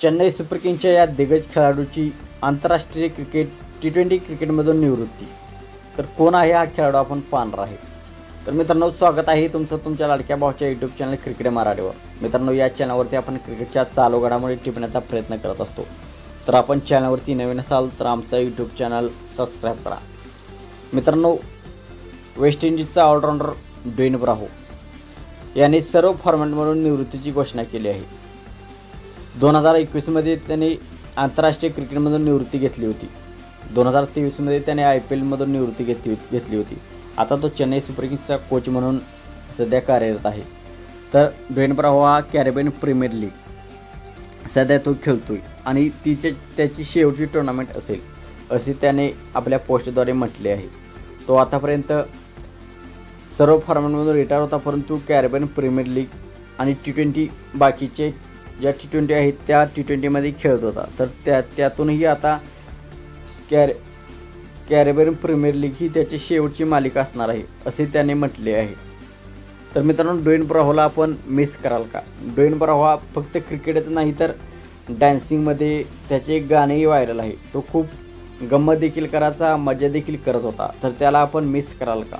Chennai super किंग्सच्या या दिग्गज खेळाडूची आंतरराष्ट्रीय क्रिकेट T20 क्रिकेटमधून निवृत्ती. तर कोण आहे हा खेळाडू आपण पाहणार आहे. तर मित्रांनो, स्वागत आहे तुमचं तुमच्या लाडक्या भाऊच्या यूट्यूब चॅनल क्रिकेट मराठीवर. मित्रांनो, या चॅनलवरती आपण क्रिकेटच्या चालू घडामोडी टिपण्याचा प्रयत्न करत असतो. तर आपण चॅनलवरती नवीन असाल तर आमचा यूट्यूब चॅनल सबस्क्राईब करा. मित्रांनो, वेस्ट इंडिजचा ऑलराऊंडर ड्वेन ब्राव्हो याने सर्व फॉर्मॅटमधून निवृत्तीची घोषणा केली आहे. 2021मध्ये त्याने आंतरराष्ट्रीय क्रिकेटमधून निवृत्ती घेतली होती. 2023मध्ये त्याने IPLमधून निवृत्ती घेतली होती. आता तो चेन्नई सुपर किंग्सचा कोच म्हणून सध्या कार्यरत आहे. तर ड्वेन ब्राव्हो हा कॅरेबियन प्रीमियर लीग सध्या तो खेळतोय आणि त्याची शेवटची टुर्नामेंट असेल असे त्याने आपल्या पोस्टद्वारे म्हटले आहे. तो आतापर्यंत सर्व फॉर्मॅटमधून रिटायर होता, परंतु कॅरेबियन प्रीमियर लीग आणि T20 बाकीचे ज्या T20 आहेत त्या T20मध्ये खेळत होता. तर त्यातूनही आता कॅरेबियन प्रीमियर लीग ही त्याची शेवटची मालिका असणार आहे असे त्याने म्हटले आहे. तर मित्रांनो, ड्वेन ब्राव्होला आपण मिस कराल का? ड्वेन ब्राव्हो हा फक्त क्रिकेटच नाही तर डान्सिंगमध्ये त्याचे गाणेही व्हायरल आहे. तो खूप गंमत देखील करायचा, मजा देखील करत होता. तर त्याला आपण मिस कराल का?